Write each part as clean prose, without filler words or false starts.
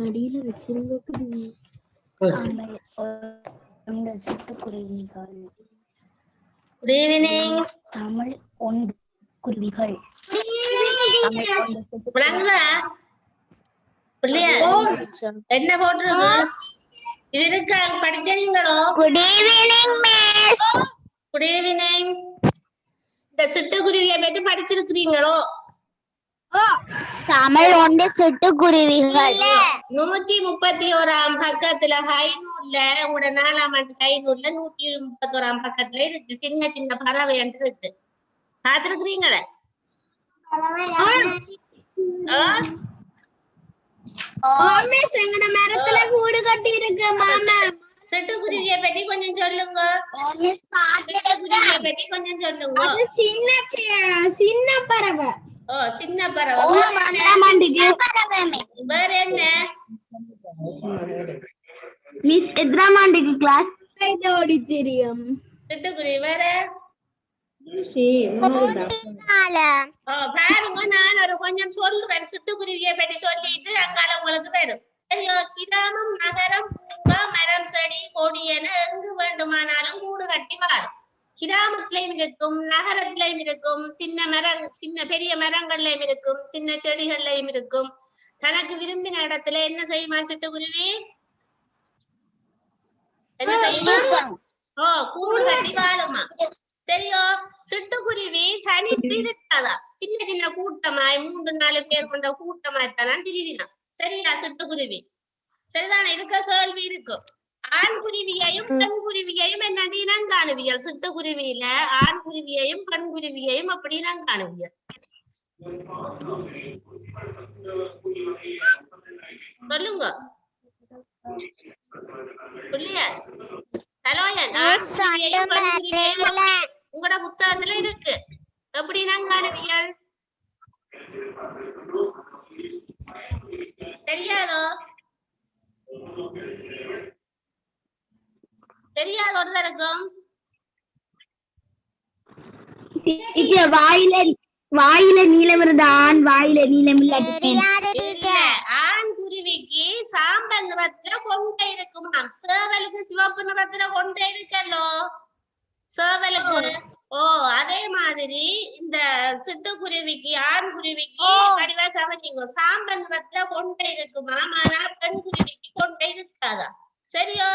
அடியில வச்சிருங்க சிட்டுக்குருவிகள். Good evening. தமிழ் ஒன்று குருவிகள். என்ன போட்டிருக்கு? இருக்கா படிச்சீங்களோ? Good evening miss. Good evening. இந்த சிட்டுக்குருவியை பற்றி படிச்சிருக்கிறீங்களோ? தமிழ் ஒன்று சிட்டுக்குருவிகள். 131ஆம் பக்கத்துல ஹைநூல்ல உங்களோட 4ஆம் ஆண்டு ஹைநூல்ல 131ஆம் பக்கத்துல இருக்கு. சின்ன சின்ன பறவை என்று இருக்கு. பாத்துருக்கிறீங்களே? மரத்துல கூடு கட்டி இருக்கு மாமா. சிட்டுக்குருவியை பற்றி கொஞ்சம் சொல்லுங்க. சிட்டுக்குருவியை பற்றி கொஞ்சம் சொல்லுங்க. சின்ன பறவை. ஓ, சின்ன பறவை. வேற என்ன மிஸ் எத்ராமாண்டிக்கு கிளாஸ் ஓடி தெரியும். சிட்டுக்குருவி வேற பாருங்க. நான் ஒரு கொஞ்சம் சொல்றேன். சிட்டுக்குருவியை பற்றி சொல்லிட்டு அங்கால உங்களுக்கு வரும். சரியோ? கிராமம், நகரம், பூங்கா, மரம், செடி, கொடி என எங்கு வேண்டுமானாலும் கூடு கட்டி வாழும். கிராமத்திலையும் இருக்கும், நகரத்திலையும் இருக்கும், சின்ன பெரிய மரங்கள்லயும் இருக்கும், சின்ன செடிகள்லயும் இருக்கும். தனக்கு விரும்பின இடத்துல என்ன செய்யுமா சிட்டுக்குருவி? என்ன செய்யுமா? கூடு கட்டி வாழுமா. சரியோ? சிட்டுக்குருவி தனித்து இருக்காதா? சின்ன சின்ன கூட்டமாய் 3-4 பேர் கொண்ட கூட்டமாய்த்தான் திருவினா. சரியா? சிட்டுக்குருவி சரிதானே? இருக்க கேள்வி இருக்கும். ஆண் குருவியையும் பெண் குருவியையும் என்னடி இனங்காணுவியல்? சிட்டுக்குருவியில ஆண் குருவியையும் பெண் குருவியையும் அப்படி இனங்காணுவியல்? சொல்லுங்க. உங்களோட புத்தகத்துல இருக்கு. எப்படி இனங்காணுவியல்? தெரியாதோ? தெரியாது ஒருத்தருக்கும். வாயில நீலம் இருந்தா ஆண், வாயில நீளம் இல்ல. ஆண் குருவிக்கு சாம்பல் நிறத்துல கொண்டை இருக்குமா? சேவலுக்கு சிவப்பு நிறத்துல கொண்டை இருக்கல்லோ சேவலுக்கு. ஓ, அதே மாதிரி இந்த சிட்டுக்குருவிக்கு ஆண் குருவிக்கு வடிவா கவனிங்க. சாம்பல் நிறத்துல கொண்டை இருக்குமா? ஆனா பெண் குருவிக்கு கொண்டை இருக்காதா? சரியோ?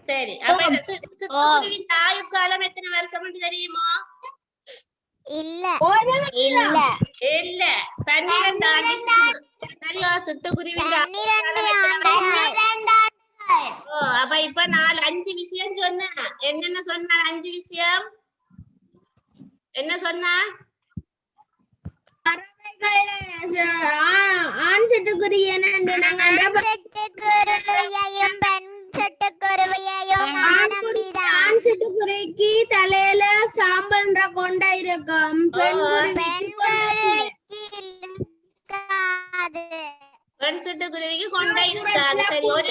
சரி. அப்ப இந்த சிட்டுக்குருவின் ஆயுட்காலம் எத்தனை வருஷம் தெரியுமா? இல்ல 12 ஆண்டு. சரியா? சிட்டுக்குருவி. அப்ப இப்ப 5 விஷயம் சொன்ன. என்னென்ன சொன்ன? 5 விஷயம் என்ன சொன்னா? ஆண் சிட்டுக்குருவியையும் ஆண் சிட்டுக்குருவிக்கு தலையில சாம்பல்ன்ற கொண்டை இருக்கும். பெண் சிட்டுக்குருவிக்கு கொண்டை இருக்காது. சரி, ஒரு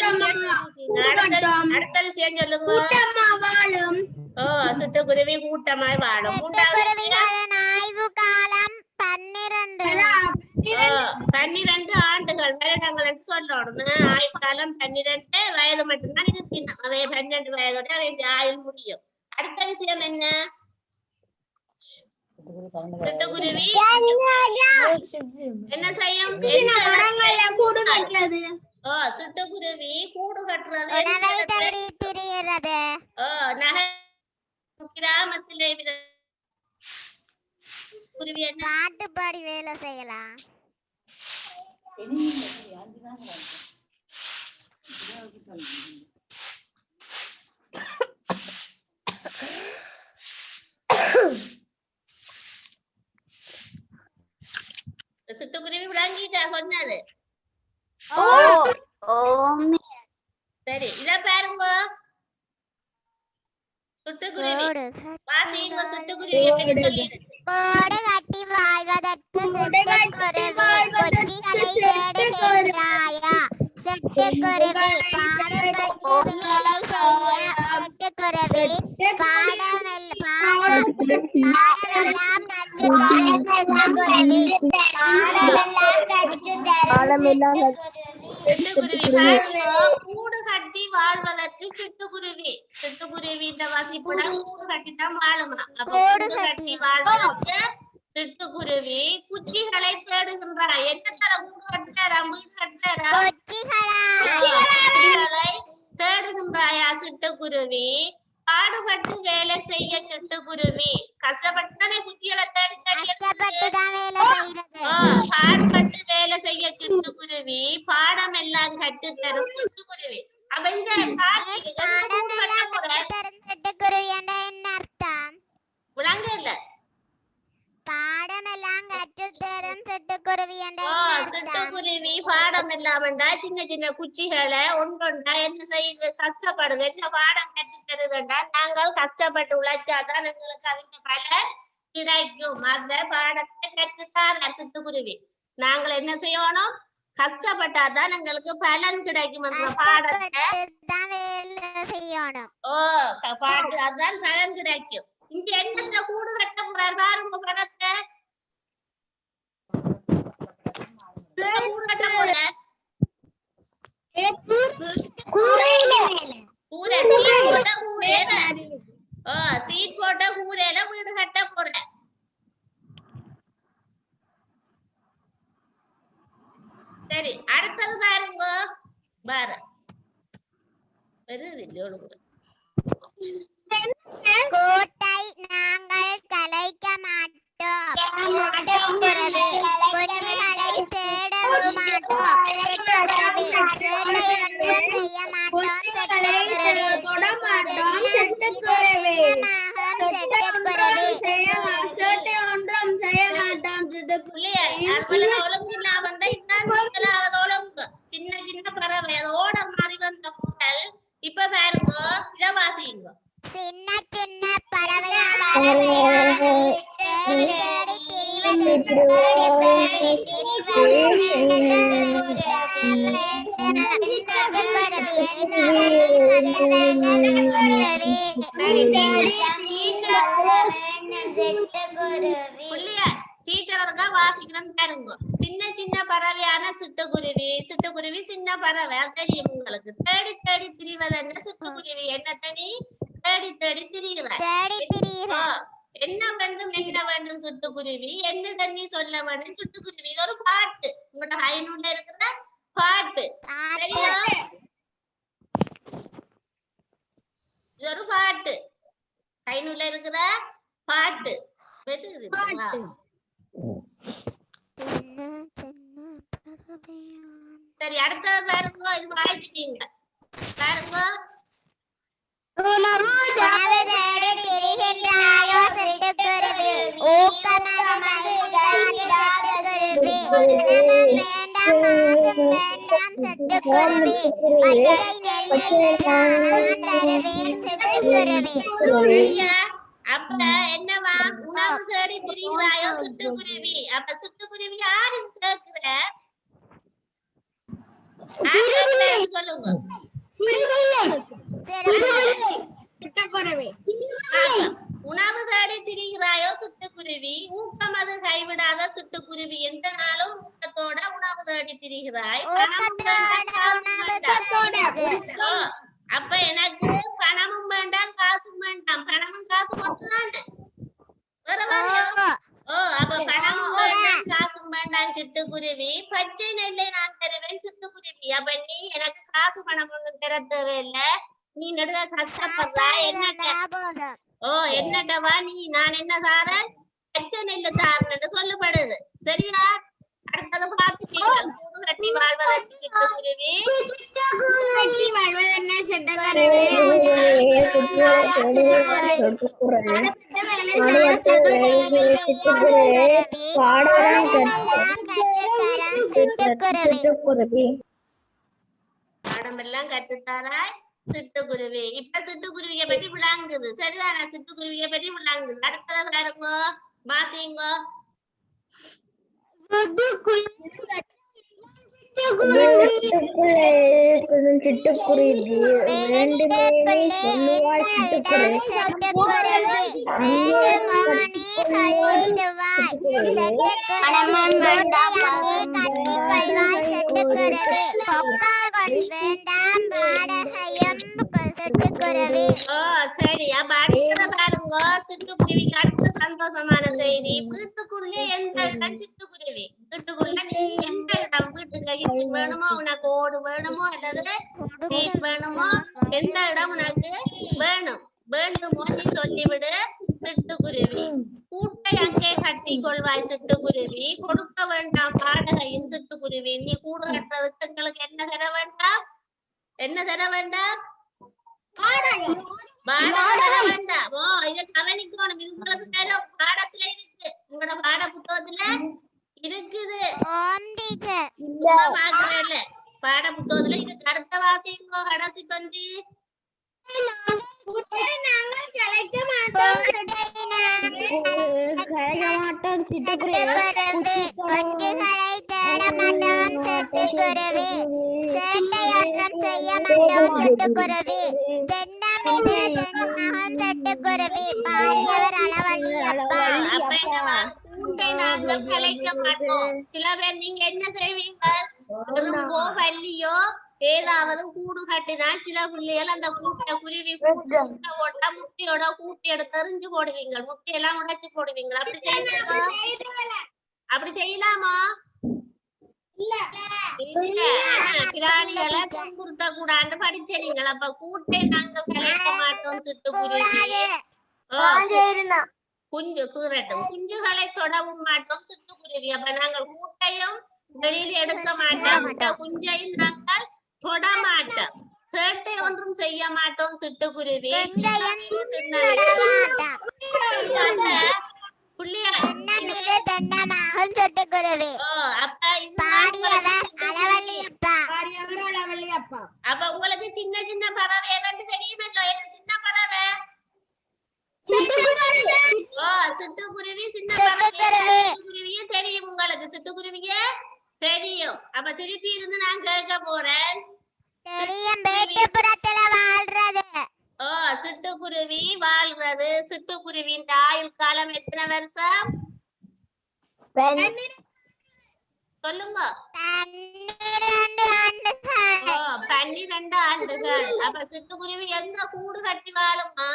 அடுத்த விஷயம் சொல்லுங்க. சிட்டுக்குருவி கூட்டமாய் வாழும். 12 ஆண்டுகள் வருடங்கள் சொல்லணும். ஆயுட்காலம் 12 வயது மட்டும்தான் இருக்கணும். அவை 12 வயதோட ஆயுள் முடியும். அடுத்த விஷயம் என்ன? சிட்டுக்குருவி என்ன செய்யும்? சிட்டுக்குருவி கூடு கட்டுறது. கிராமத்திலே குருவி பாட்டு பாடி வேலை செய்யலாம். சிட்டுக்குருவி விளங்கிட்டா சொன்னது? சரி, இத பாருங்க. சிட்டுக்குருவி வாசிங்க. சிட்டுக்குருவியை பற்றி சொல்லிருக்கு. கோடு கட்டி வாழ்வதற்கு சிட்டுக்குருவி கொச்சிகளை தேடுகின்றாயா? சிட்டுக்குருவி பாடுபட்டு வேலை செய்ய சிட்டுக்குருவி பாடமெல்லாம் நன்று தரும் சிட்டுக்குருவி பாடமெல்லாம் சிட்டுக்குருவி பாருங்க, கூடு கட்டி வாழ்வதற்கு சிட்டுக்குருவி. சிட்டுக்குருவின்ற வசிப்புட கூடு கட்டி தான் வாழுமா. அப்ப கூடு கட்டி வாழ்வதற்கு சிட்டுக்குருவி குச்சிகளை தேடுகின்றார். என்னத்தால கூடு கட்டுறாரா, வீடு கட்டுறாரா? குச்சிகளை தேடுகின்றாயா சிட்டுக்குருவி? பாடுபட்டு வேலை செய்ய சிட்டுக்குருவி. கஷ்டப்பட்டு தானே குச்சிகளை தேடி பாடுபட்டு வேலை செய்ய சிட்டுக்குருவி, பாடம் எல்லாம் கற்றுத்தரும் சிட்டுக்குருவி. அப்ப இந்த விளங்க இல்ல சிட்டுக்குருவி பாடம் இல்லாமண்டா சின்ன சின்ன குச்சிகளை ஒன்றொண்டா என்ன செய்யுது, கஷ்டப்படுது. என்ன பாடம் கற்று தருதுண்டா, நாங்கள் கஷ்டப்பட்டு உழைச்சாதான் எங்களுக்கு அதுக்கு பலன் கிடைக்கும். அந்த பாடத்தை கற்றுத்தார சிட்டுக்குருவி. நாங்கள் என்ன செய்யணும், கஷ்டப்பட்டாதான் எங்களுக்கு பலன் கிடைக்கும் என்ற பாடத்தை பாட்டு அதான் பலன் கிடைக்கும். இங்க என்னத்த கூடு கட்ட போறார் பாருங்க படத்தை. கூடு கட்ட போற சீட் போட்ட கூரையில வீடு கட்ட போற. சரி, அடுத்தது பாருங்க. பாரு கோட்டை நாங்கள் கலைக்க மாட்டோம், சிட்டுக்குருவி. குஞ்சுகளை தேடவும் மாட்டோம், சிட்டுக்குருவி. சேட்டை ஒன்றும் செய்ய மாட்டோம், சிட்டுக்குருவி. சின்ன சின்ன பறவை அதோட மாறி வந்த முதல் இப்ப பாருங்க இலவாசிங்க. சின்ன சின்ன பறவையான தேடி தேடி திரிவது சிட்டுக்குருவி. டீச்சர் வாசிக்கிறோம் பாருங்க. சின்ன சின்ன பறவையான சிட்டுக்குருவி. சிட்டுக்குருவி சின்ன பறவை தெரியும் உங்களுக்கு. தேடி தேடி திரிவது என்ன சிட்டுக்குருவி? என்ன தனி தேடி தேடி திரிகிறார். என்ன வேண்டும் என்ன வேண்டும் சிட்டுக்குருவி, என்ன தண்ணி சொல்ல வேண்டும் சிட்டுக்குருவி. இது ஒரு பாட்டு, உங்களோட ஹைநூல்ல இருக்கிற பாட்டு. சரியா? இது ஒரு பாட்டு, ஹைநூல்ல இருக்கிற பாட்டு. சரி, அடுத்தது பாருங்க. இது வாய்ச்சிட்டீங்க பாருங்க. உணவு தேடி திரிகின்றாயோ சிட்டுக்குருவி, ஊக்கமாக சிட்டுக்குருவி. வேண்டாம் மாசம் வேண்டாம் சிட்டுக்குருவி, பச்சை நெல்லை நான் தருவேன் சிட்டுக்குருவி. அப்ப என்னவா, உணவு தேடி திரிகிறாயோ சிட்டுக்குருவி. அப்ப சிட்டுக்குருவி யாரு கேக்குற சொல்லுங்க. உணவு தேடி திரிகிறாயோ சிட்டுக்குருவி, ஊக்கமது கைவிடாத சிட்டுக்குருவி. எந்த நாளும் ஊக்கத்தோட உணவு தேடி திரிகிறாய். அப்ப எனக்கு பணமும் வேண்டாம் காசும் வேண்டாம். பணமும் காசு மட்டும்தான். அப்ப பணமும் வேண்டாம் காசும் வேண்டாம் சிட்டுக்குருவி. பச்சை நெல்லை நான் தருவேன் சிட்டுக்குருவி. அப்ப நீ எனக்கு காசு பணம் ஒண்ணு தர தேவையில்லை. நீ நடுக கஷ்டப்படுறா. என்னட்டவா நீ நான் என்ன தாரேன், பச்சை நெல்லு தாரன்னு சொல்லப்படுது. சரியா? அடுத்தது பார்த்துட்டீங்க. கூடு கட்டி வாழ்வதற்கு சிட்டுக்குருவி. பாடமெல்லாம் கற்றுத்தாராய் சிட்டுக்குருவி. இப்ப சிட்டுக்குருவியை பற்றி விளங்குது. சரிதானா? சிட்டுக்குருவியை பற்றி விளங்குது. அடுத்தது பாருங்க, மாசிங்க. சிட்டுக்குருவி வேண்டுமே சொல்லுவாள் சிட்டுக்குருவி. கொள்வாய் சிட்டுக்குருவி கொக்கா வேண்டாம் வாடகையும் சிட்டுக்குருவி ஓ சரி அப்ப அடுத்த பாருங்க சிட்டுக்குருவிக்கு அடுத்த சந்தோஷமான செய்தி வீட்டுக்குள்ளே எந்த இடம் சிட்டுக்குருவி வீட்டுக்குள்ள நீ எந்த இடம் வீட்டுக்கு கிச்சன் வேணுமோ உனக்கு ஓடு வேணுமோ அல்லது சீட் வேணுமோ எந்த இடம் உனக்கு வேணும் வேண்டுமோ நீ சொல்லிவிடு சிட்டுக்குருவி கூட்டை அங்கே கட்டி கொள்வாய் சிட்டுக்குருவி கொடுக்க வேண்டாம் வாடகையும் சிட்டுக்குருவி நீ கூடு கட்டுறதுக்கு எங்களுக்கு என்ன தர வேண்டாம் என்ன தர வேண்டாம் வேண்டாம் ஓ இத கவனிக்கணும் இது உங்களுக்கு தரும் பாடத்துல இருக்கு உங்களோட பாட புத்தகத்துல இருக்குது பாக்குறேன்ல பாட புத்தகத்துல இருக்கு அடுத்த வாசிங்கோ கடைசி பந்தி கூட்டை நாங்கள் கலைக்க மாட்டோம் சில பேர் நீங்க என்ன செய்வீங்க எறும்போ வள்ளியோ ஏதாவது கூடு கட்டினா சில பிள்ளைகள் அந்த கூட்டை குருவி கூட்டை போட்டா முட்டையோட கூட்டி எடுத்து எறிஞ்சு போடுவீங்க முட்டையெல்லாம் உடைச்சு போடுவீங்க அப்படி செய்வீங்க அப்படி செய்யலாமா பிராணிகளை துன்புறுத்த கூடாண்டு படிச்சீங்க அப்ப கூட்டை நாங்கள் கலைக்க மாட்டோம் சிட்டுக்குருவி குஞ்சு கூறட்டும் குஞ்சுகளை தொடவும் மாட்டோம் சிட்டுக்குருவி அப்ப நாங்கள் கூட்டையும் வெளியில் எடுக்க மாட்டோம் குஞ்சையும் நாங்கள் தொட மாட்டோம் சேட்டை ஒன்றும் செய்ய மாட்டோம் சிட்டுக்குருவி அப்ப உங்களுக்கு சின்ன சின்ன பறவை எதற்கு தெரியுமല്ലോ எது சின்ன பறவை சிட்டுக்குருவி சின்ன சிட்டுக்குருவியே தெரியும் உங்களுக்கு சிட்டுக்குருவியே தெரியும் அப்ப திருப்பி இருந்து நான் கேட்க போறேன் ஓ சிட்டுக்குருவி வாழ்றது சிட்டுக்குருவின் ஆயுள் காலம் எத்தனை வருஷம் சொல்லுங்க 12 ஆண்டுகள் அப்ப சிட்டுக்குருவி எங்க கூடு கட்டி வாழுமா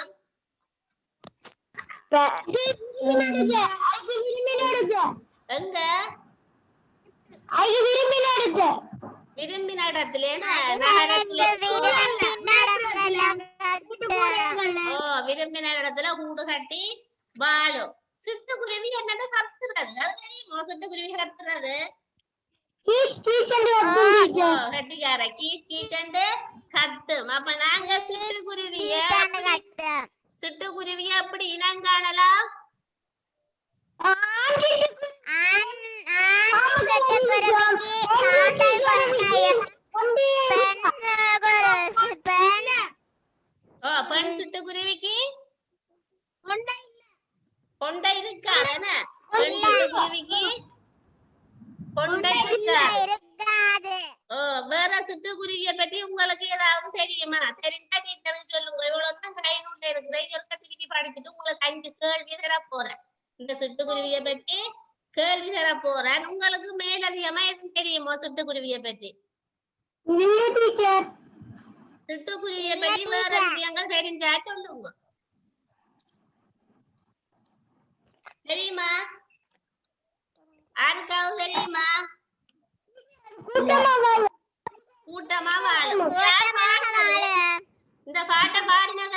எங்க விரும்பின இடத்துல விரும்பின இடத்துல கூடு கட்டி வாழும் சிட்டுக்குருவி என்னது கத்துறது அது தெரியுமா சிட்டுக்குருவி கத்துறது கட்டிக்கார கீச் கீச்சண்டு கத்தும் அப்ப நாங்க சிட்டுக்குருவிய எப்படி இனம் காணலாம் பெண் சிட்டுக்குருவிக்கு கொண்டை இருக்கா என்ன பெண் சிட்டுக்குருவிக்கு கொண்டை இருக்காது வேற சிட்டுக்குருவிய பற்றி உங்களுக்கு ஏதாவது தெரியுமா தெரிஞ்சா டீச்சருக்கு சொல்லுங்க இவ்வளவுதான் கை நூல்ல இருக்கிற இதற்கு திருப்பி படிச்சுட்டு உங்களுக்கு 5 கேள்வி தர போறேன் இந்த சிட்டுக்குருவிய பற்றி கேள்வி தர போறேன் உங்களுக்கு மேலதிகமா எதுவும் தெரியுமோ சிட்டுக்குருவிய பற்றி சிட்டுக்குருவிய பற்றி வேற விஷயங்கள் தெரிஞ்சா சொல்லுங்க தெரியுமா யாருக்காவது தெரியுமா கூட்டமா வாழும் இந்த பாட்டை பாடினத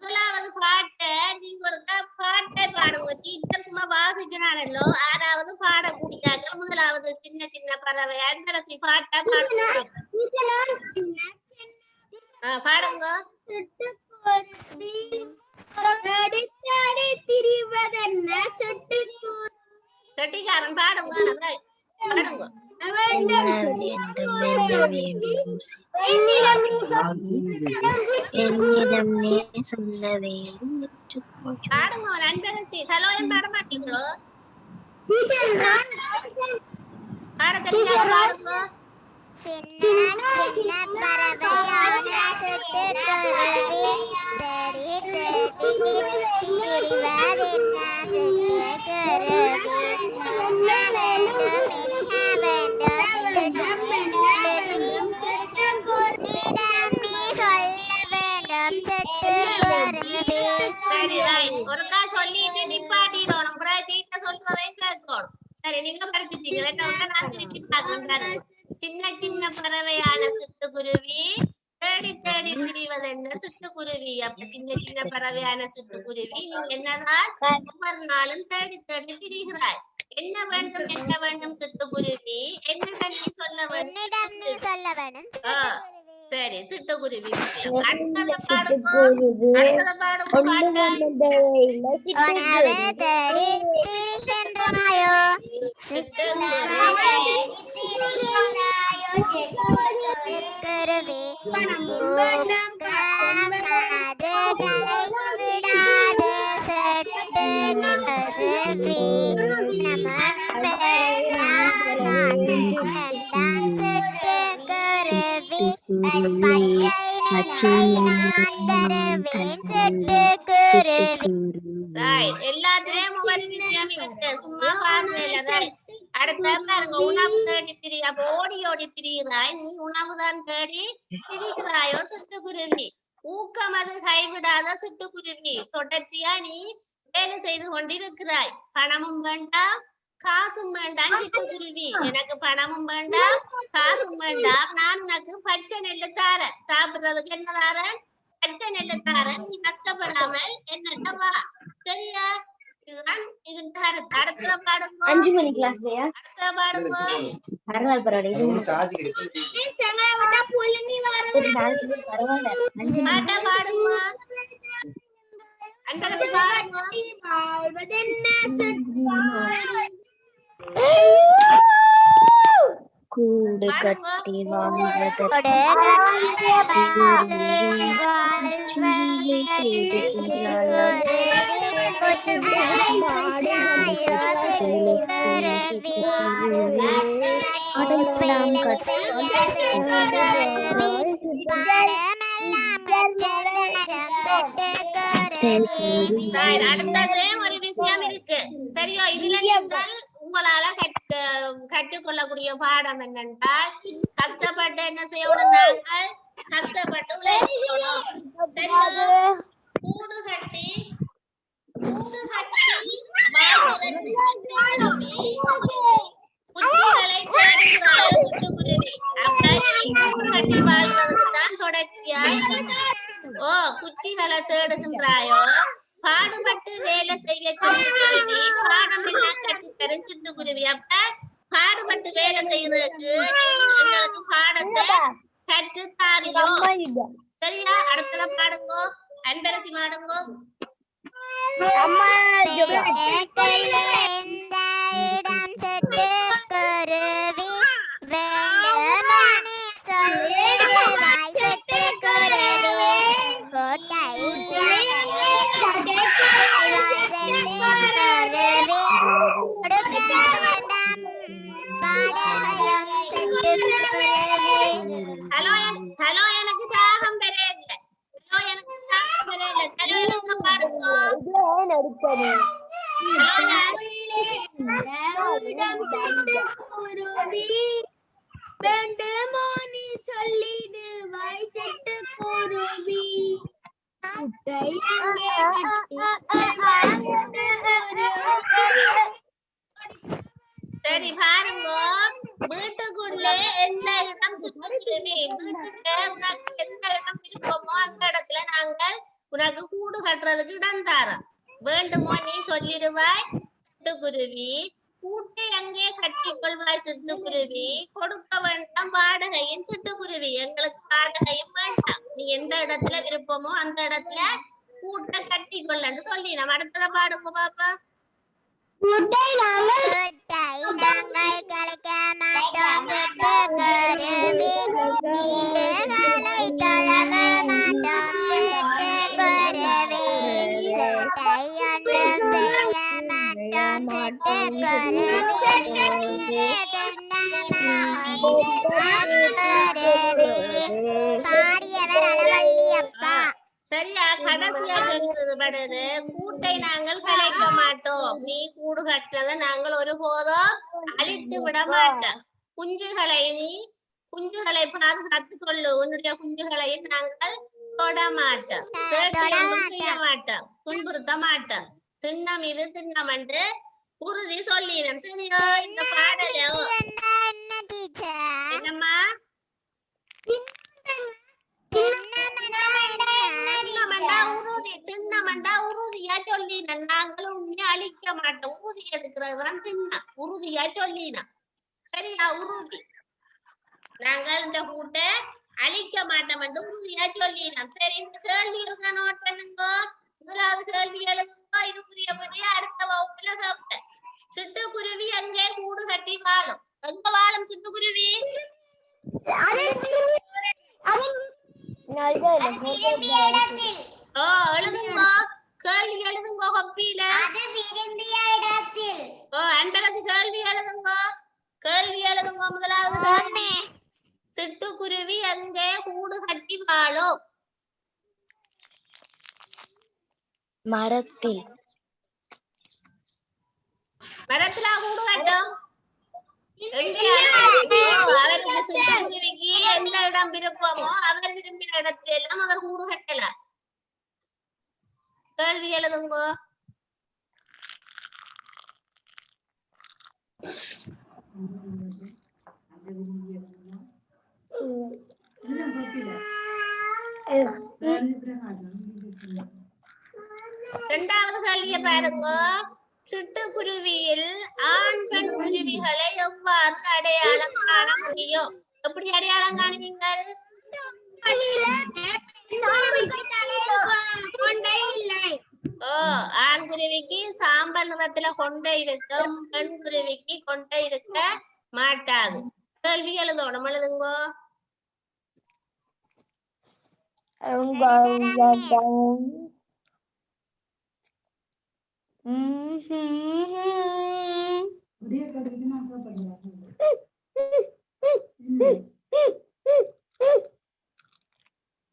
முதலாவது பாட்டை நீங்க ஒரு பாட்டை பாடுங்க டீச்சர் சும்மா வாசிச்சனாரല്ലോ ஆறாவது பாடக்கூடியாக்கள் முதலாவது சின்ன சின்ன பறவை அன்பரசி பாட்டை பாடுங்க கட்டிக்காரன் பாடுங்க பாடுங்க பாடுங்க நண்பரசி ஹலோயம் பாட மாட்டீங்களோ பாட தெரியாத பாடுங்க சின்ன பறவையான சிட்டுக்குருவி தேடி தேடி திரிவதென்ன சிட்டுக்குருவி என்ன வேண்டும் உன்னிடம் நீ சொல்ல வேண்டும் சிட்டுக்குருவி. சரி ரைட் ஒருக்கா சொல்லிட்டு நிப்பாட்டிடணும் அப்புறம் டீச்சர் சொல்றதையும் கேட்கணும். சரி நீங்க படிச்சிட்டீங்க நான் திருப்பி பாக்குறேன். சின்ன சின்ன பறவையான சிட்டுக்குருவி தேடி தேடி திரிவதென்ன சிட்டுக்குருவி. அப்ப சின்ன சின்ன பறவையான சிட்டுக்குருவி நீ என்னதான் ஒவ்வொரு நாளும் தேடி தேடி திரிகிறாய். என்ன வேண்டும் சிட்டுக்குருவி என்னிடம் நீ சொல்ல என்னிடம் நீ வேண்டும். சொல்ல வேண்டும் சரி சிட்டுக்குருவி அடுத்தது பாடுங்க பாட்டு. உணவு தேடி திரிகின்றாயோ சிட்டுக்குருவி மனது விடாது சிட்டுக்குருவி எல்லாத்துலயும் ஒவ்வொரு விஷயம் இருக்கு சும்மா பாருங்க. அடுத்த பாருங்க உணவு தேடி திரி அப்ப ஓடி ஓடி திரிகிறாய் நீ உணவுதான் தேடி திரிகிறாயோ சிட்டுக்குருவி. ஊக்கம் அது கைவிடாத சிட்டுக்குருவி தொடர்ச்சியா நீ வேலை செய்து கொண்டிருக்கிறாய். பணமும் வேண்டாம் காசும் வேண்டாம் சிட்டுக்குருவி. எனக்கு பணமும் வேண்டாம் காசும் வேண்டாம் நான் உனக்கு பச்சை நெல்லு தாரேன். சாப்பிடுறதுக்கு என்ன தாரேன் பச்சை நெல்லு தாரேன். நீ கஷ்டப்படாமல் என்னட்ட வா சரியா. இதுதான் இது அடுத்த பாடுங்க 5 மணி கிளாஸ்லயா அடுத்த பாடுங்க பரவாயில்ல பரவாயில்ல பாட்ட பாடுங்க அன்பரசி பாடுங்க. கூடு கட்டி அடுத்தது ஒரு விஷயம் இருக்கு சரியோ. இதுல நீங்கள் உங்களால கற்றுக்கொள்ளக்கூடிய பாடம் என்னென்றால் கஷ்டப்பட்டு என்ன செய்யணும் நாங்கள் கஷ்டப்பட்டு உழைக்கணும் சரியா. கூடு கட்டி குச்சிகளை தேடுகிறாயோ சிட்டுக்குருவி. அப்ப கூடு கட்டி வாழ்வதற்கு தான் தொடர்ச்சியாய் குச்சிகளை தேடுகின்றாயோ பாடுபட்டு வேலை செய்ய சிட்டுக்குருவி பாடம் எல்லாம் கட்டித்தரும் சிட்டுக்குருவி. அப்ப பாடுபட்டு வேலை செய்யறதுக்கு எங்களுக்கு பாடத்தை கற்று தாரியோ சரியா. அடுத்தத பாடுங்கோ அன்பரசி பாடுங்கோ. ஹலோ எனக்கு தாகம் பெரியல. ஹலோ எனக்கு தாகம் பெரியல. ஹலோ எனக்கு பாடுங்கோ. வேண்டுமோ நீ சொல்லிடு வாய் செட்டு குருவி குட்டை அங்கே சரி பாருங்க வீட்டுக்குள்ளே எந்த இடம் சிட்டுக்குருவி வீட்டுக்கு உனக்கு எந்த இடம் விருப்பமோ அந்த இடத்துல நாங்கள் உனக்கு கூடு கட்டுறதுக்கு இடம் தரோம். வேண்டுமோ நீ சொல்லிடுவாய் சிட்டுக்குருவி கூட்டை அங்கே கட்டி கொள்வாய் சிட்டுக்குருவி கொடுக்க வேண்டாம் வாடகையும் சிட்டுக்குருவி. எங்களுக்கு வாடகையும் வேண்டாம் நீ எந்த இடத்துல விருப்பமோ அந்த இடத்துல கூட்டை கட்டி கொள்ளன்னு சொல்லி நம்ம அடுத்தத பாடுங்க பாப்பா. கலைக்க மாட்டோம் சிட்டுக்குருவி தொழவ மாட்டோம் சிட்டுக்குருவி சுட்டை ஒன்றும் செய்ய மாட்டோம் சிட்டுக்குருவி பாடியவர் அளவல்லி அப்பா. சரியா கடைசியா சொல்றது படுது கூட்டை நாங்கள் கலைக்க மாட்டோம் நீ கூடு கட்டினதை நாங்கள் ஒருபோதும் அழித்து விட மாட்டோம் குஞ்சுகளை பாதுகாத்துக் கொள்ளு உன்னுடைய குஞ்சுகளை நாங்கள் தொட மாட்டோம் செய்ய மாட்டோம் துன்புறுத்த மாட்டோம் திண்ணம் இது திண்ணம் என்று உறுதி சொல்லிடும் சரியா இந்த பாடல என்னம்மா திண்ணமண்டா உறுதியா சொல்லின நாங்களும் உண்மையை அழிக்க மாட்டோம் உறுதி எடுக்கிறதுதான் திண்ணம் உறுதியா சொல்லின சரியா உறுதி நாங்கள் இந்த கூட்டை அழிக்க மாட்டோம் என்று உறுதியா சொல்லினோம் சரி இந்த கேள்வி இருக்க நோட் பண்ணுங்க முதலாவது கேள்வி எழுதுங்க இது புரியபடி அடுத்த வகுப்புல சாப்பிட்டேன் சிட்டுக்குருவி எங்கே கூடு கட்டி வாழும் எங்க வாழும் சிட்டுக்குருவி எழுதுங்க கேள்வி எழுதுங்க கொப்பியில அன்பரசு கேள்வி எழுதுங்க முதலாவது கேள்வி சிட்டுக்குருவி எங்கே கூடு கட்டி வாழும் மரத்தில் கூடு கட்டும் அவருக்கு சிட்டுக்குருவிக்கு எந்த இடம் விருப்பமோ அவர் விரும்பின இடத்துல எல்லாம் அவர் கூடு கட்டலாம் கேள்வி எழுதுங்க இரண்டாவது கேள்வியை பாருங்க சிட்டுக்குருவியில் ஆண் பெண் குருவிகளை எவ்வாறு அடையாளம் காண முடியும் எப்படி அடையாளம் காணுவீங்கள் ஆண் குருவிக்கு சாம்பல் நிறத்துல கொண்டை இருக்கும் பெண் குருவிக்கு கொண்டை இருக்க மாட்டாது கேள்வி எழுதணும் எழுதுங்க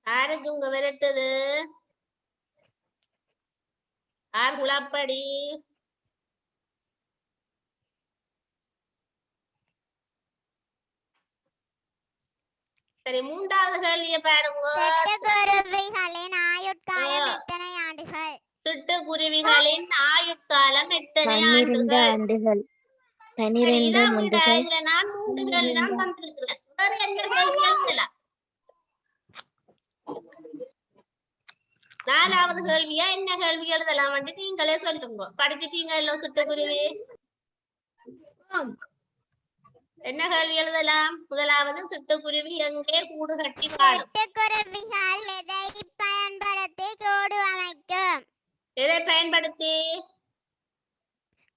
யாருக்கு உங்க விரட்டுது யார் குழப்படி சரி மூன்றாவது கேள்வியை பாருங்க சிட்டுக்குருவிகளின் ஆயுட்காலம் எத்தனை ஆண்டுகள் சிட்டுக்குருவிகளின் ஆயுட்காலம் எத்தனை ஆண்டுகள் 12 ஆண்டுகள் இதுல நான் 3 கேள்விதான் தந்திருக்கிறேன் வேற என்ன கேள்வி எழுதலாம் நாலாவது கேள்வியா என்ன கேள்வி எழுதலாம் வந்து நீங்களே சொல்லுங்க படிச்சுட்டீங்க சிட்டுக்குருவி என்ன கேள்வி எழுதலாம் முதலாவது சிட்டுக்குருவி எங்கே கூடு கட்டி வாழும் சிட்டுக்குருவிகள் எதை பயன்படுத்தி கூடு அமைக்கும் எதை பயன்படுத்தி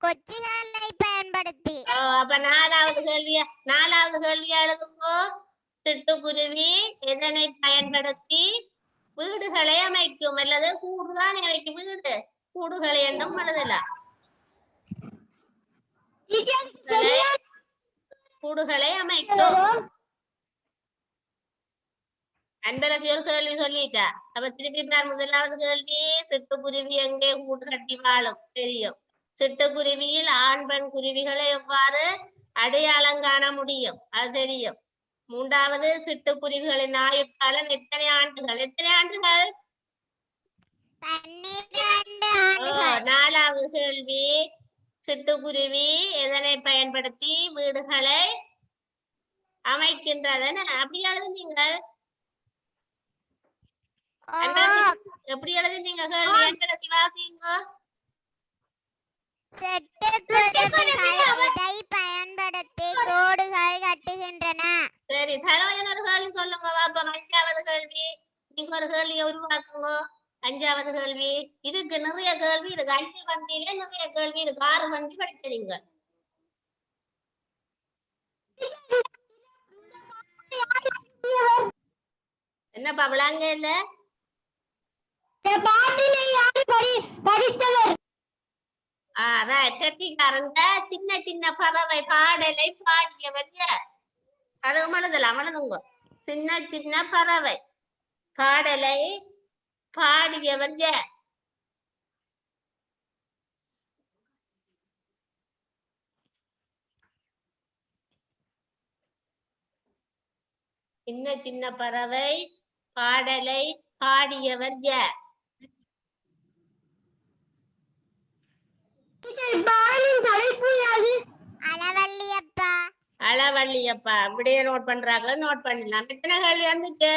கொச்சிகளை பயன்படுத்தி அப்ப நாலாவது கேள்வியா எழுதுங்கோ சிட்டுக்குருவி எதனை பயன்படுத்தி வீடுகளை அமைக்கும் அல்லது கூடுதான் அமைக்கும் வீடு கூடுகளை என்றும் எழுதலாம் கூடுகளை அமைக்கும் அன்பரசி ஒரு கேள்வி சொல்லிட்டா அப்ப திருப்பி முதலாவது கேள்வி சிட்டுக்குருவி எங்கே கூடு கட்டி வாழும் தெரியும் சிட்டுக்குருவியில் ஆண் பெண் குருவிகளை எவ்வாறு அடையாளம் காண முடியும் அது தெரியும் மூன்றாவது சிட்டுக்குருவிகளின் ஆயுட்காலம் எத்தனை ஆண்டுகள் நாலாவது கேள்வி சிட்டுக்குருவி எதனை பயன்படுத்தி வீடுகளை அமைக்கின்றதன அப்படி எழுதுனீங்க எப்படி எழுதுனீங்க கேள்வி என்கிற சிவாசிங்க பயன்படுத்தி கோடுகள் கட்டுகின்றன சரி தலைவன் ஒரு கேள்வி சொல்லுங்க பாப்பா அஞ்சாவது கேள்வி நீங்க ஒரு கேள்வியை உருவாக்குங்க அஞ்சாவது கேள்வி இருக்கு நிறைய கேள்வி இருக்கு 5 பந்தியில நிறைய கேள்வி இருக்கு 6 பந்தி படிச்சிருங்க என்னப்பா விளாங்க இல்ல கட்டிக்காரங்க சின்ன சின்ன பறவை பாடலை பாடியவர் அது எழுதலாம் எழுதுங்க சின்ன சின்ன பறவை பாடலை பாடியவர் யார்? சின்ன சின்ன பறவை பாடலை பாடியவர் யார்? அளவள்ளியப்பா. அளவள்ளியப்பா. அப்படியே நோட் பண்றாங்க, நோட் பண்ணலாம். எத்தனை கேள்வி வந்துச்சு?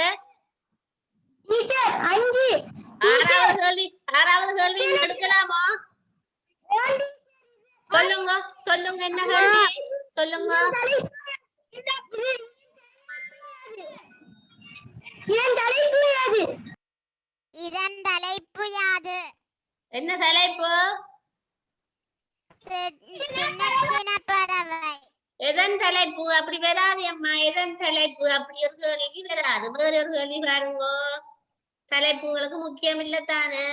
ஆறாவது கேள்வி எடுக்கலாமா? சொல்லுங்க சொல்லுங்க, என்ன கேள்வி சொல்லுங்க. இதன் தலைப்பு யாது? என்ன தலைப்பு? சின்ன சின்ன பறவை. எதன் தலைப்பு? அப்படி வராது அம்மா. எதன் தலைப்பு? அப்படி ஒரு கேள்வி வராது. வேற ஒரு கேள்வி பாருங்க. தலைப்பு உங்களுக்கு முக்கியம் இல்ல தானே.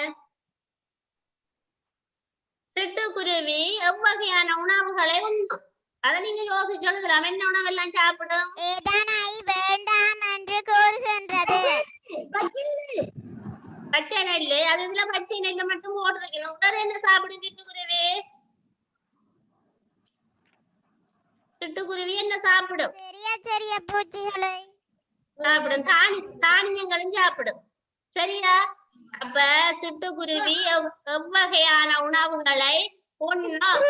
சிட்டுக்குருவி எவ்வகையான உணவுகளை உண்ணும்? அதை நீங்க யோசிச்சு எழுதலாம். என்ன உணவெல்லாம் சாப்பிடும்? எதனை வேண்டாம் என்று கூறுகின்றது? பச்சை நெல். அது இதுல பச்சை நெல்ல மட்டும் போட்டிருக்கணும். வேற என்ன சாப்பிடும் சிட்டுக்குருவி? சிட்டுக்குருவி என்ன சாப்பிடும்? சிறிய சிறிய பூச்சிகளை சாப்பிடும். தானியங்களும் சாப்பிடும். சரியா? அப்ப சிட்டுக்குருவி எவ்வகையான உணவுகளை உண்ணும்?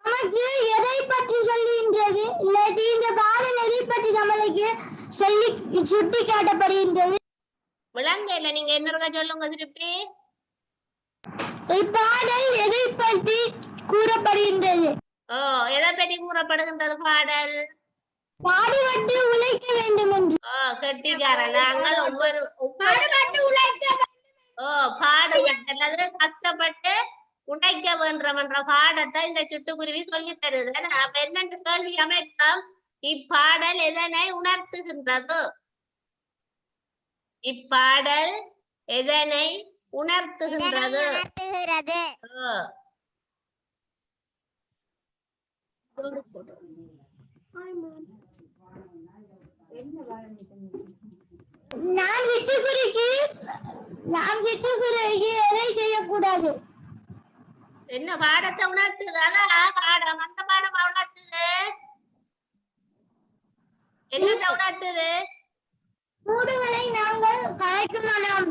நமக்கு எதை பற்றி சொல்லுகின்றது? இல்லாட்டி இந்த பாடல் எதை பற்றி நம்மளுக்கு சொல்லி சுட்டி காட்டப்படுகின்றது? விலங்கையில நீங்க என்ன சொல்லுங்க திருப்பி. இப்பாடல் எதை பற்றி கூறப்படுகின்றது? ஓ, எதை பற்றி கூறப்படுகின்றது பாடல்? பாடுபட்டு உழைக்க வேண்டும் என்று. ஓ, கெட்டிக்காரன். நாங்கள் பாடுபட்டு அல்லது கஷ்டப்பட்டு உடைக்க வேண்டும்ன்ற பாடத்தை இந்த சிட்டுக்குருவி சொல்லி தருது. அப்ப என்னென்று கேள்வி அமைப்போம். இப்பாடல் எதனை உணர்த்துகின்றது? இப்பாடல் எதனை உணர்த்துகின்றது? நாம் சிட்டுக்குருவிக்கு எதை செய்யக்கூடாது? என்ன பாடத்தை உணர்த்துது? அதான் பாடம். அந்த பாடம் உணர்த்துது. என்னத்தை உணர்த்துது? கூடுகளை நாங்கள் கலைக்குமானம்.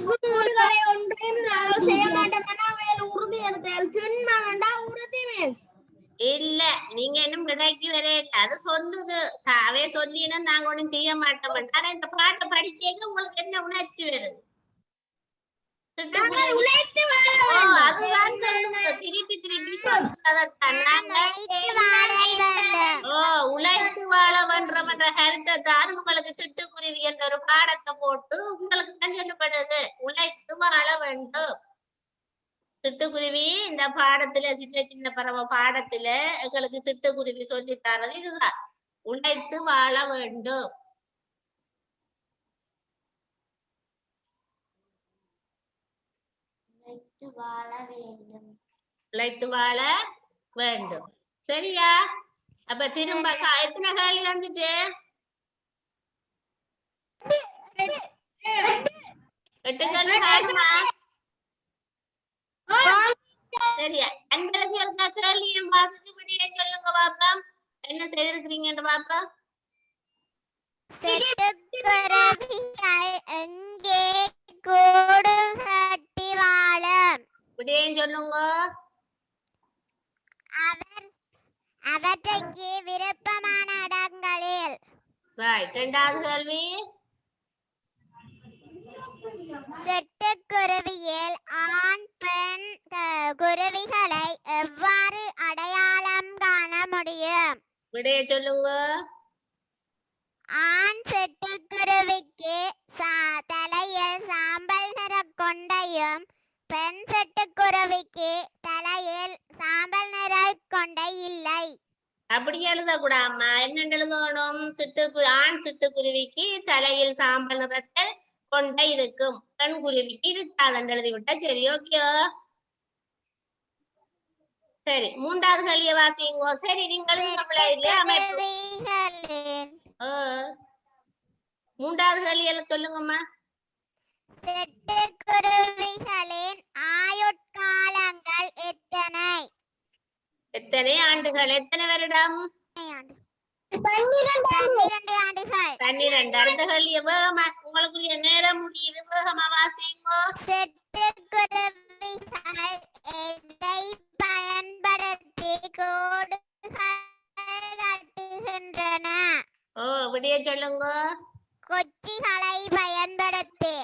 கூடுகளை ஒன்றையும் நாங்கள் செய்ய மாட்டோம். உறுதி எடுத்தால் தின்மண்டா உறுதி மிஸ். இல்ல, நீங்க இன்னும் விடைக்கு வரையில. அது சொல்லுது. அவே சொல்லினா நாங்க ஒண்ணும் செய்ய மாட்டோம். ஆனா இந்த பாட்டை படிக்க உங்களுக்கு என்ன உணர்ச்சி வருது? அதுதான் சொல்லுங்க. திருப்பி திருப்பி உழைத்து வாழ வேண்டும்ன்ற கருத்தை தான் உங்களுக்கு சிட்டுக்குருவி என்ற ஒரு பாடத்தை போட்டு உங்களுக்கு தான் சொல்லப்படுது. உழைத்து வாழ வேண்டும். சிட்டுக்குருவி இந்த பாடத்துல, சின்ன சின்ன பறவை பாடத்துல எங்களுக்கு சிட்டுக்குருவி சொல்லி தரது இதுதான். உழைத்து வாழ வேண்டும். உழைத்து வாழ வேண்டும். சரியா? அப்ப திரும்ப எத்தனை கேள்வி வந்துச்சு? 8 கேள்வி ஆகுமா? சரியா? அன்பரசி ஒரு கேள்வியும் வாசிச்சு முடிய சொல்லுங்க பாப்பா. என்ன செய்திருக்கிறீங்கன்னு பாப்பா. சிட்டுக்குருவிகள் எங்கே கூடு கட்டி வாழும்? இப்படியும் சொல்லுங்க. அவற்றுக்கு விருப்பமான இடங்களில். இரண்டாவது கேள்வி. சிட்டுக்குருவியில் ஆண் பெண் குருவிகளை எவ்வாறு அடையாளம் காண முடியும்? விடைய சொல்லுங்க. ஆண் சிட்டுக்குருவிக்கு தலையில் சாம்பல் நிற கொண்டையும் பெண் சிட்டுக்குருவிக்கு தலையில் சாம்பல் நிற கொண்டை இல்லை. அப்படி எழுதக்கூடாமா. என்ன எழுதணும்? ஆண் சிட்டுக்குருவிக்கு தலையில் சாம்பல் நிறத்தில் கொண்டை இருக்கும், பெண் குருவிக்கு இருக்காதுன்னு எழுதிவிட்டா சரி. ஓகே. சரி, மூன்றாவது கேள்வியை வாசிங்கோ. சரி, நீங்கள் மூன்றாவது கேள்வியில சொல்லுங்கம்மா. சிட்டுக்குருவிகளின் ஆயுட்காலங்கள் எத்தனை? எத்தனை ஆண்டுகள், எத்தனை வருடம்? 12 ஆண்டுகள். 12. அடுத்த கேள்வி வேகமா, உங்களுக்குரிய நேரம் முடியுது, வேகமா வாசிங்கோ. சிட்டுக்குருவிகள் எதை பயன்படுத்தி கூடுகள் கட்டுகின்றன? ஓ, விடைய சொல்லுங்க. குச்சிகளை பயன்படுத்தி.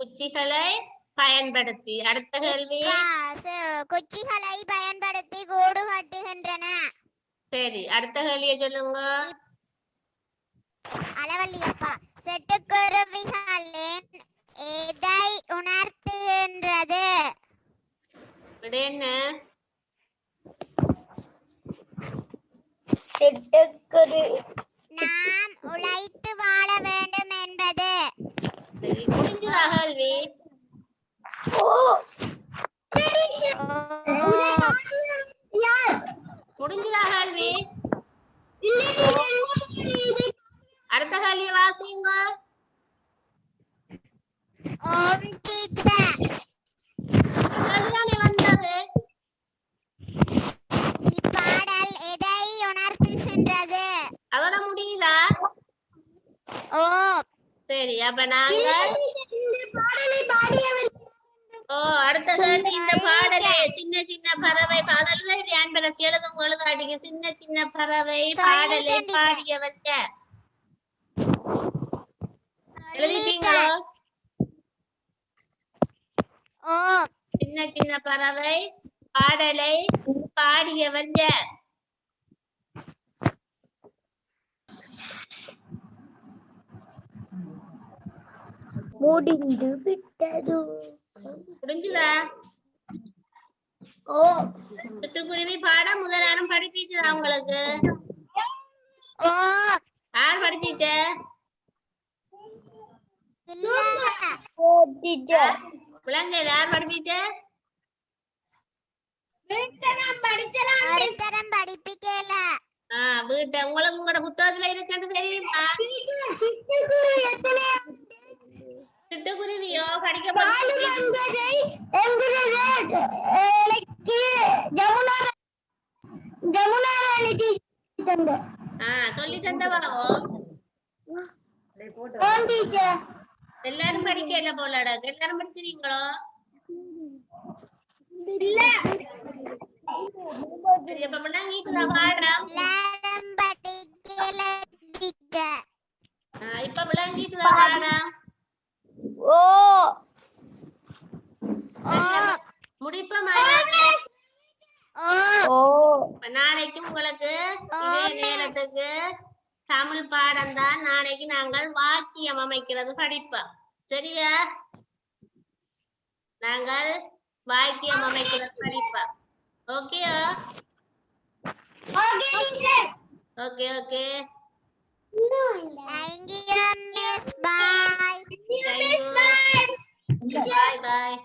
குச்சிகளை பயன்படுத்தி. அடுத்த கேள்வி. குச்சிகளை பயன்படுத்தி கூடு கட்டுகின்றன. சரி, அடுத்த கேள்வியை சொல்லுங்க. அளவல்லியப்பா, சிட்டுக்குருவிகளின் எதை உணர்த்துகின்றது? விடை என்ன? நாம் உழைத்து வாழ வேண்டும் என்பது. சரி, முடிஞ்சதா கேள்வி? முடிஞ்சதா கேள்வி? அடுத்த கேள்வியை வாசிங்க. ஓம் டீச்சர். கேள்விதானே வந்தது. இப்பாடல் எதை உணர்த்துகின்றது? அதோட முடியுதா? ஓ. சரி, அப்ப நாங்கள் அடுத்த கேள்வி. இந்த பாடலை சின்ன சின்ன பறவை பாடல்ல என்பதை எழுதும் எழுதாட்டிக்கு சின்ன சின்ன பறவை பாடலை பாடியவற்ற எழுதிட்டீங்களோ? ஓ. சின்ன சின்ன பறவை பாடலை பாடியவர் யார்? முடிந்து விட்டது. புரிஞ்சுதா? ஓ, சிட்டுக்குருவி பாட முதலாரம் படிப்பிச்சதா உங்களுக்கு? ஓ. யார் படிப்பிச்ச? இல்ல. ஓ டீச்சர். விலங்கையில் யார் படிப்பிச்ச? ஒருத்தரம் படிப்பிக்கல. வீட்டை உங்களுக்கு உங்களோட புத்தகத்துல இருக்குன்னு தெரியுமா? சிட்டுக்குருவியோ படிக்க சொல்லி தந்தவாவோ? எல்லாரும் படிக்கல போலடா. எல்லாரும் படிச்சிருக்கீங்களோ? இப்ப விளங்கிக்குதா பாடம்? எல்லாரும் படிக்கல டீச்சர். இப்ப விளங்கிக்குதா பாடம்? ஓ, முடிப்போமா? ஓ. நாளைக்கு உங்களுக்கு இதே நேரத்துக்கு தமிழ் பாடம் தான். நாளைக்கு நாங்கள் வாக்கியம் அமைக்கிறது படிப்போம். சரியா? நாங்கள் வாக்கியம் அமைக்கிறது படிப்போம். ஓகேயா? Okay okay. Thank you, Miss. Bye. Bye bye.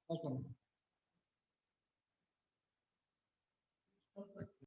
Awesome.